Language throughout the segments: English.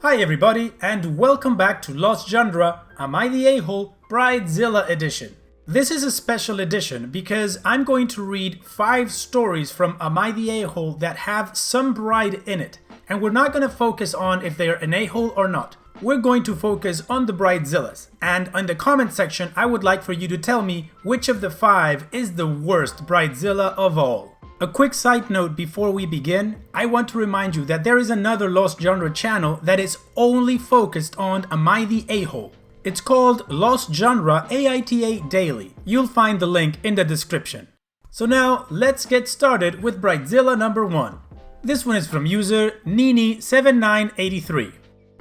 Hi everybody, and welcome back to Lost Genre, Am I the A-Hole? Bridezilla edition. This is a special edition because I'm going to read 5 stories from Am I the A-Hole that have some bride in it, and we're not going to focus on if they're an a-hole or not. We're going to focus on the bridezillas, and in the comment section I would like for you to tell me which of the 5 is the worst bridezilla of all. A quick side note before we begin, I want to remind you that there is another Lost Genre channel that is only focused on Am I the A-Hole? It's called Lost Genre AITA Daily. You'll find the link in the description. So now, let's get started with Bridezilla number 1. This one is from user Nini7983.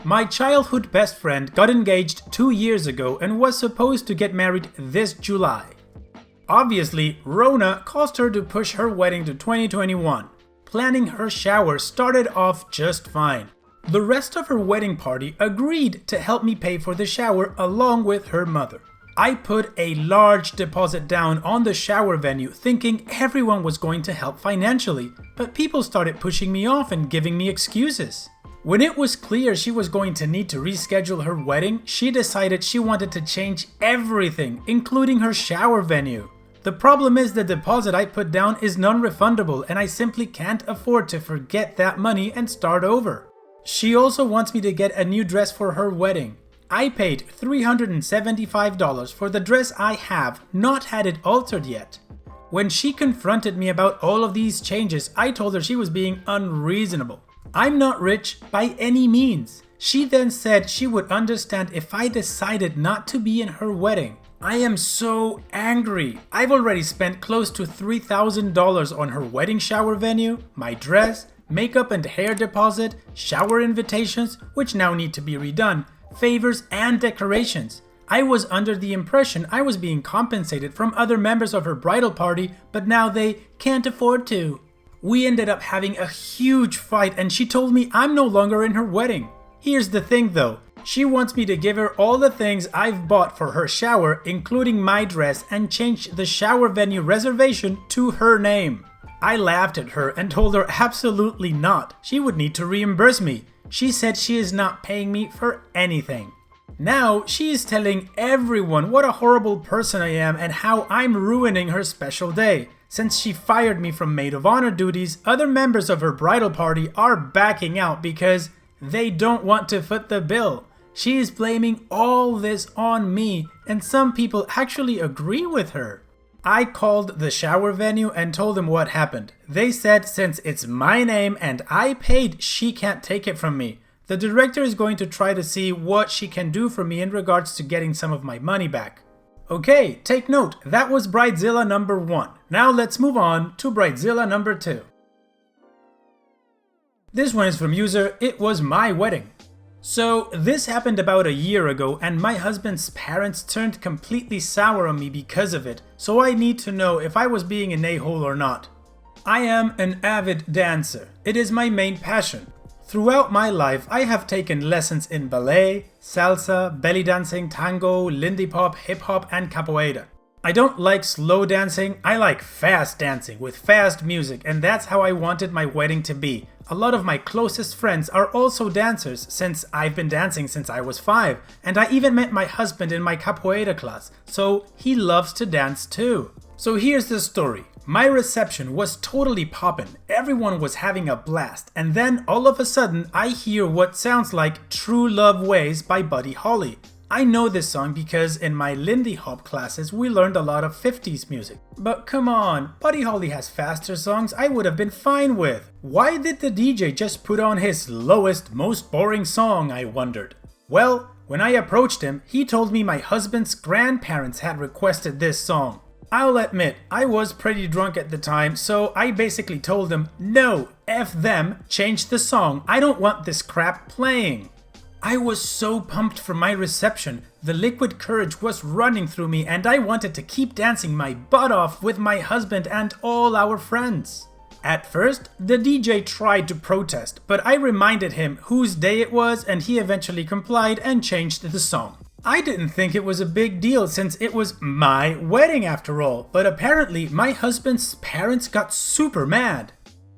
My childhood best friend got engaged 2 years ago and was supposed to get married this July. Obviously, Rona caused her to push her wedding to 2021. Planning her shower started off just fine. The rest of her wedding party agreed to help me pay for the shower along with her mother. I put a large deposit down on the shower venue thinking everyone was going to help financially, but people started pushing me off and giving me excuses. When it was clear she was going to need to reschedule her wedding, she decided she wanted to change everything, including her shower venue. The problem is the deposit I put down is non-refundable and I simply can't afford to forget that money and start over. She also wants me to get a new dress for her wedding. I paid $375 for the dress I have not had it altered yet. When she confronted me about all of these changes, I told her she was being unreasonable. I'm not rich by any means. She then said she would understand if I decided not to be in her wedding. I am so angry. I've already spent close to $3,000 on her wedding shower venue, my dress, makeup and hair deposit, shower invitations, which now need to be redone, favors and decorations. I was under the impression I was being compensated from other members of her bridal party, but now they can't afford to. We ended up having a huge fight and she told me I'm no longer in her wedding. Here's the thing though. She wants me to give her all the things I've bought for her shower, including my dress, and change the shower venue reservation to her name. I laughed at her and told her absolutely not. She would need to reimburse me. She said she is not paying me for anything. Now she is telling everyone what a horrible person I am and how I'm ruining her special day. Since she fired me from maid of honor duties, other members of her bridal party are backing out because they don't want to foot the bill. She is blaming all this on me, and some people actually agree with her. I called the shower venue and told them what happened. They said since it's my name and I paid, she can't take it from me. The director is going to try to see what she can do for me in regards to getting some of my money back. Okay, take note, that was Bridezilla number 1. Now let's move on to Bridezilla number 2. This one is from user It Was My Wedding. So this happened about a year ago and my husband's parents turned completely sour on me because of it, so I need to know if I was being an a-hole or not. I am an avid dancer. It is my main passion. Throughout my life I have taken lessons in ballet, salsa, belly dancing, tango, lindy pop, hip hop and capoeira. I don't like slow dancing, I like fast dancing with fast music, and that's how I wanted my wedding to be. A lot of my closest friends are also dancers since I've been dancing since I was 5, and I even met my husband in my capoeira class, so he loves to dance too. So here's the story. My reception was totally poppin', everyone was having a blast, and then all of a sudden I hear what sounds like True Love Ways by Buddy Holly. I know this song because in my Lindy Hop classes we learned a lot of 50s music. But come on, Buddy Holly has faster songs I would have been fine with. Why did the DJ just put on his lowest, most boring song, I wondered. Well, when I approached him, he told me my husband's grandparents had requested this song. I'll admit, I was pretty drunk at the time, so I basically told him, no, F them, change the song, I don't want this crap playing. I was so pumped for my reception, the liquid courage was running through me and I wanted to keep dancing my butt off with my husband and all our friends. At first, the DJ tried to protest, but I reminded him whose day it was and he eventually complied and changed the song. I didn't think it was a big deal since it was my wedding after all, but apparently my husband's parents got super mad.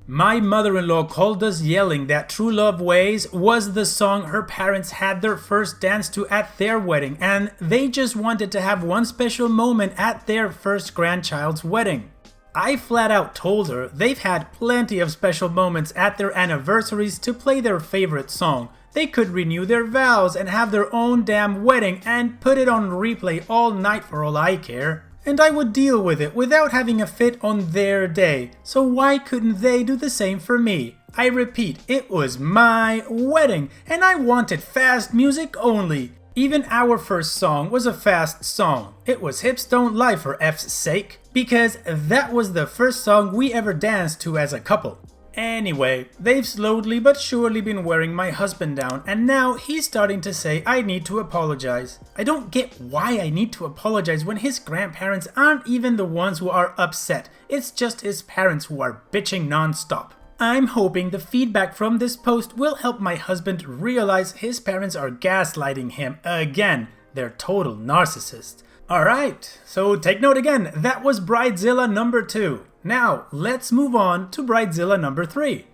My mother-in-law called us yelling that True Love Ways was the song her parents had their first dance to at their wedding, and they just wanted to have one special moment at their first grandchild's wedding. I flat out told her they've had plenty of special moments at their anniversaries to play their favorite song. They could renew their vows and have their own damn wedding and put it on replay all night for all I care. And I would deal with it without having a fit on their day. So why couldn't they do the same for me? I repeat, it was my wedding and I wanted fast music only. Even our first song was a fast song. It was Hips Don't Lie for F's sake, because that was the first song we ever danced to as a couple. Anyway, they've slowly but surely been wearing my husband down, and now he's starting to say I need to apologize. I don't get why I need to apologize when his grandparents aren't even the ones who are upset. It's just his parents who are bitching non-stop. I'm hoping the feedback from this post will help my husband realize his parents are gaslighting him again. They're total narcissists. Alright, so take note again, that was Bridezilla number 2. Now, let's move on to Bridezilla number 3.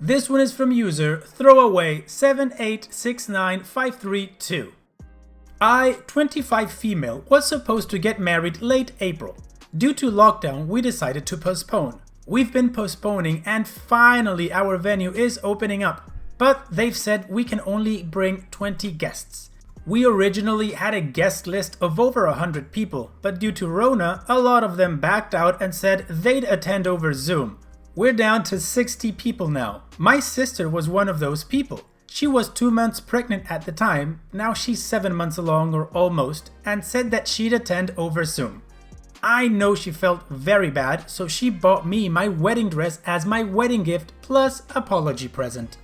This one is from user throwaway7869532. I, 25 female, was supposed to get married late April. Due to lockdown, we decided to postpone. We've been postponing and finally our venue is opening up, but they've said we can only bring 20 guests. We originally had a guest list of over 100 people, but due to Rona, a lot of them backed out and said they'd attend over Zoom. We're down to 60 people now. My sister was one of those people. She was 2 months pregnant at the time, now she's 7 months along or almost, and said that she'd attend over Zoom. I know she felt very bad, so she bought me my wedding dress as my wedding gift plus apology present.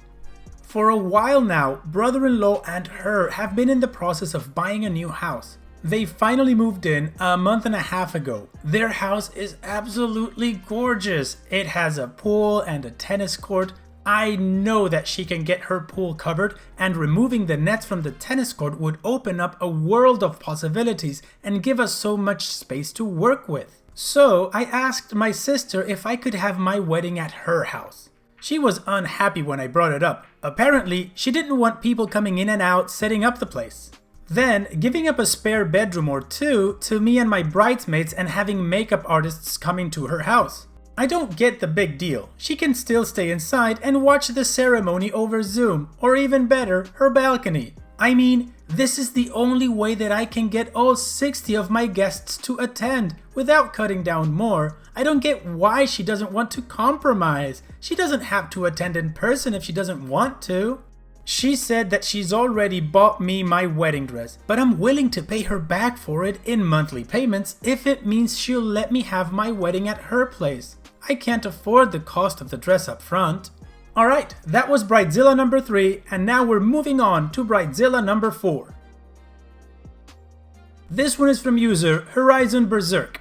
For a while now, brother-in-law and her have been in the process of buying a new house. They finally moved in a month and a half ago. Their house is absolutely gorgeous. It has a pool and a tennis court. I know that she can get her pool covered, and removing the nets from the tennis court would open up a world of possibilities and give us so much space to work with. So I asked my sister if I could have my wedding at her house. She was unhappy when I brought it up. Apparently, she didn't want people coming in and out setting up the place. Then, giving up a spare bedroom or two to me and my bridesmaids and having makeup artists coming to her house. I don't get the big deal. She can still stay inside and watch the ceremony over Zoom, or even better, her balcony. I mean, this is the only way that I can get all 60 of my guests to attend without cutting down more. I don't get why she doesn't want to compromise. She doesn't have to attend in person if she doesn't want to. She said that she's already bought me my wedding dress, but I'm willing to pay her back for it in monthly payments if it means she'll let me have my wedding at her place. I can't afford the cost of the dress up front. Alright, that was Bridezilla number 3, and now we're moving on to Bridezilla number 4. This one is from user Horizon Berserk.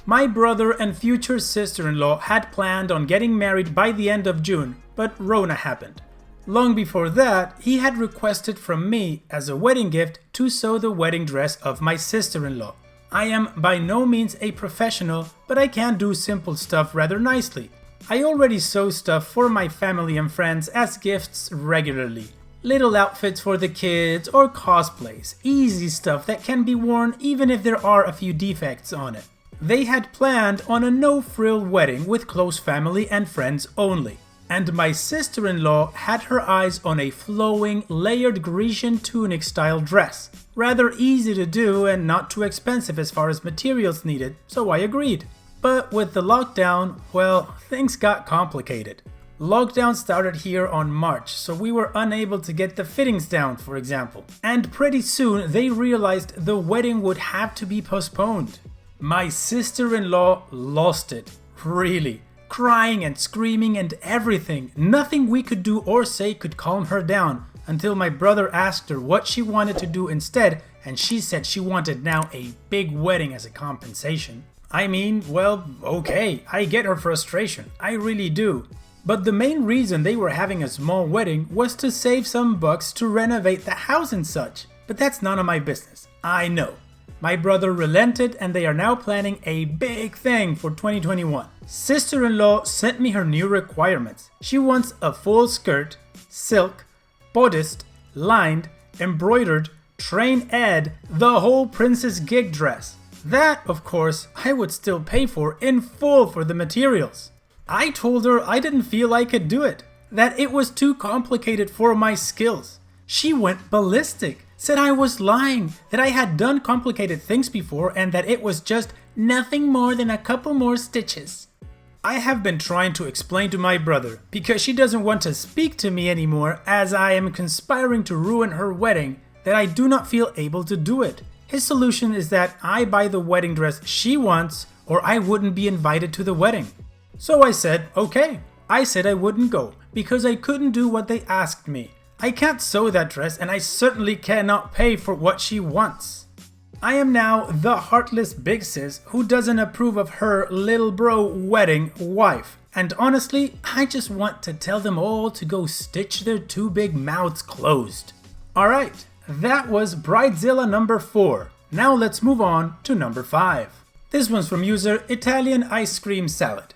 My brother and future sister-in-law had planned on getting married by the end of June, but Rona happened. Long before that, he had requested from me as a wedding gift to sew the wedding dress of my sister-in-law. I am by no means a professional, but I can do simple stuff rather nicely. I already sew stuff for my family and friends as gifts regularly. Little outfits for the kids or cosplays, easy stuff that can be worn even if there are a few defects on it. They had planned on a no-frill wedding with close family and friends only. And my sister-in-law had her eyes on a flowing, layered Grecian tunic style dress. Rather easy to do and not too expensive as far as materials needed, so I agreed. But with the lockdown, well, things got complicated. Lockdown started here on March, so we were unable to get the fittings down, for example. And pretty soon they realized the wedding would have to be postponed. My sister-in-law lost it, really. Crying and screaming and everything. Nothing we could do or say could calm her down until my brother asked her what she wanted to do instead, and she said she wanted now a big wedding as a compensation. I mean, well, okay, I get her frustration, I really do. But the main reason they were having a small wedding was to save some bucks to renovate the house and such. But that's none of my business, I know. My brother relented and they are now planning a big thing for 2021. Sister-in-law sent me her new requirements. She wants a full skirt, silk, bodiced, lined, embroidered, train ed, the whole princess gig dress. That, of course, I would still pay for in full for the materials. I told her I didn't feel I could do it, that it was too complicated for my skills. She went ballistic, said I was lying, that I had done complicated things before and that it was just nothing more than a couple more stitches. I have been trying to explain to my brother, because she doesn't want to speak to me anymore as I am conspiring to ruin her wedding, that I do not feel able to do it. His solution is that I buy the wedding dress she wants or I wouldn't be invited to the wedding. So I said, okay. I said I wouldn't go because I couldn't do what they asked me. I can't sew that dress and I certainly cannot pay for what she wants. I am now the heartless big sis who doesn't approve of her little bro wedding wife. And honestly, I just want to tell them all to go stitch their two big mouths closed. Alright, that was Bridezilla number 4. Now let's move on to number 5. This one's from user Italian Ice Cream Salad.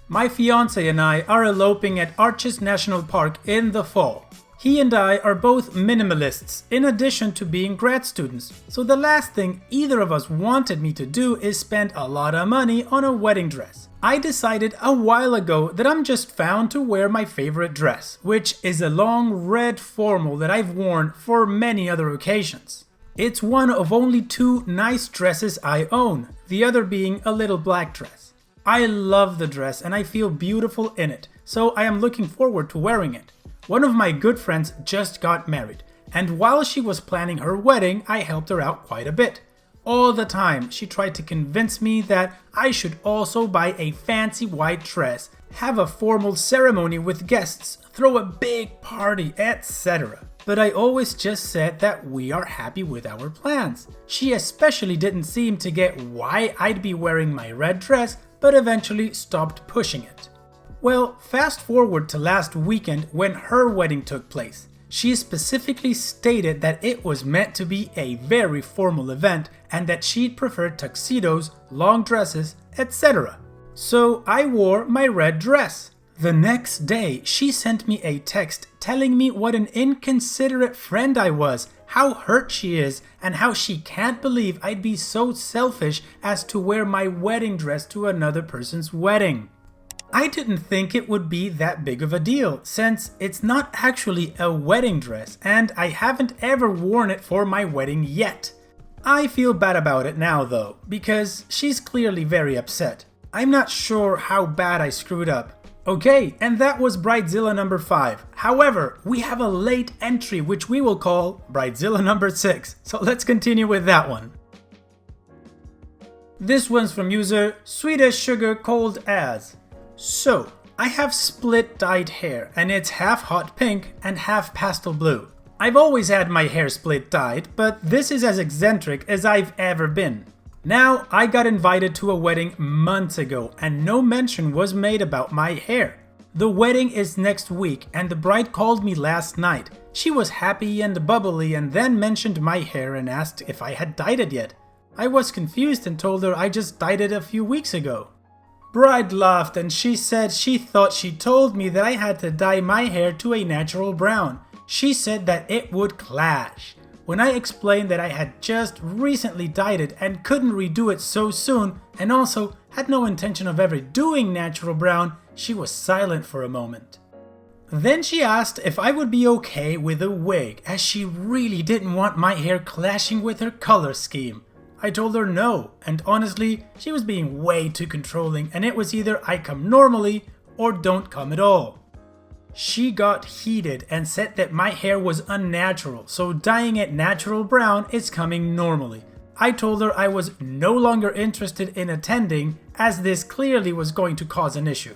My fiance and I are eloping at Arches National Park in the fall. He and I are both minimalists in addition to being grad students, so the last thing either of us wanted me to do is spend a lot of money on a wedding dress. I decided a while ago that I'm just found to wear my favorite dress, which is a long red formal that I've worn for many other occasions. It's one of only 2 nice dresses I own, the other being a little black dress. I love the dress and I feel beautiful in it, so I am looking forward to wearing it. One of my good friends just got married, and while she was planning her wedding, I helped her out quite a bit. All the time, she tried to convince me that I should also buy a fancy white dress, have a formal ceremony with guests, throw a big party, etc. But I always just said that we are happy with our plans. She especially didn't seem to get why I'd be wearing my red dress, but eventually stopped pushing it. Well, fast forward to last weekend when her wedding took place. She specifically stated that it was meant to be a very formal event and that she'd prefer tuxedos, long dresses, etc. So I wore my red dress. The next day, she sent me a text telling me what an inconsiderate friend I was, how hurt she is, and how she can't believe I'd be so selfish as to wear my wedding dress to another person's wedding. I didn't think it would be that big of a deal, since it's not actually a wedding dress and I haven't ever worn it for my wedding yet. I feel bad about it now though, because she's clearly very upset. I'm not sure how bad I screwed up. Okay, and that was Bridezilla number 5. However, we have a late entry which we will call Bridezilla number 6, so let's continue with that one. This one's from user Sweet as Sugar Cold As. So, I have split dyed hair and it's half hot pink and half pastel blue. I've always had my hair split dyed, but this is as eccentric as I've ever been. Now, I got invited to a wedding months ago and no mention was made about my hair. The wedding is next week and the bride called me last night. She was happy and bubbly and then mentioned my hair and asked if I had dyed it yet. I was confused and told her I just dyed it a few weeks ago. Bride laughed and she said she thought she told me that I had to dye my hair to a natural brown. She said that it would clash. When I explained that I had just recently dyed it and couldn't redo it so soon and also had no intention of ever doing natural brown, she was silent for a moment. Then she asked if I would be okay with a wig, as she really didn't want my hair clashing with her color scheme. I told her no, and honestly, she was being way too controlling and it was either I come normally or don't come at all. She got heated and said that my hair was unnatural, so dyeing it natural brown is coming normally. I told her I was no longer interested in attending as this clearly was going to cause an issue.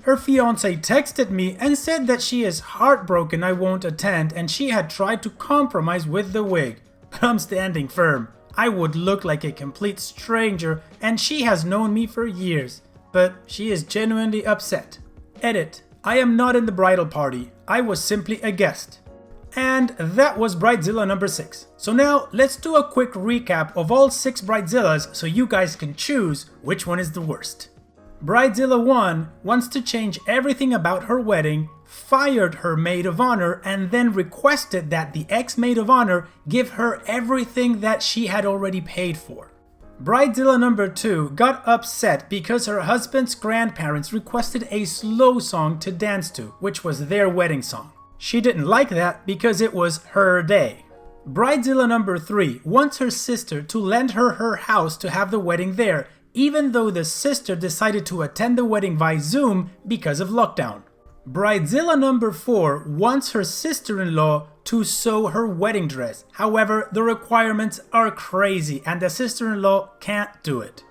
Her fiance texted me and said that she is heartbroken I won't attend and she had tried to compromise with the wig, but I'm standing firm. I would look like a complete stranger and she has known me for years, but she is genuinely upset. Edit. I am not in the bridal party, I was simply a guest. And that was Bridezilla number 6. So now let's do a quick recap of all 6 Bridezillas so you guys can choose which one is the worst. Bridezilla 1 wants to change everything about her wedding, fired her maid of honor, and then requested that the ex-maid of honor give her everything that she had already paid for. Bridezilla number 2 got upset because her husband's grandparents requested a slow song to dance to, which was their wedding song. She didn't like that because it was her day. Bridezilla number 3 wants her sister to lend her house to have the wedding there, even though the sister decided to attend the wedding via Zoom because of lockdown. Bridezilla number 4 wants her sister-in-law to sew her wedding dress. However, the requirements are crazy and the sister-in-law can't do it.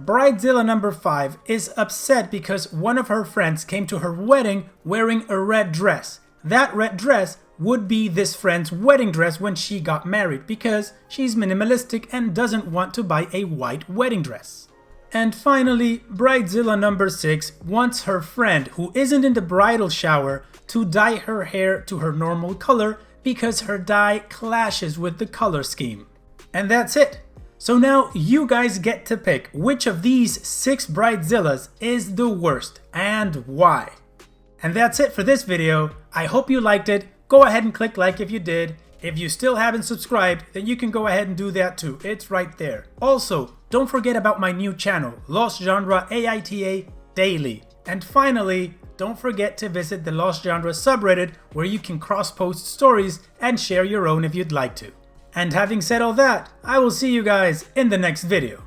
Bridezilla number 5 is upset because one of her friends came to her wedding wearing a red dress. That red dress would be this friend's wedding dress when she got married because she's minimalistic and doesn't want to buy a white wedding dress. And finally, Bridezilla number 6 wants her friend who isn't in the bridal shower to dye her hair to her normal color because her dye clashes with the color scheme. And that's it. So now you guys get to pick which of these 6 Bridezillas is the worst and why. And that's it for this video. I hope you liked it. Go ahead and click like if you did. If you still haven't subscribed, then you can go ahead and do that too. It's right there. Also, don't forget about my new channel, Lost Genre AITA Daily. And finally, don't forget to visit the Lost Genre subreddit where you can cross-post stories and share your own if you'd like to. And having said all that, I will see you guys in the next video.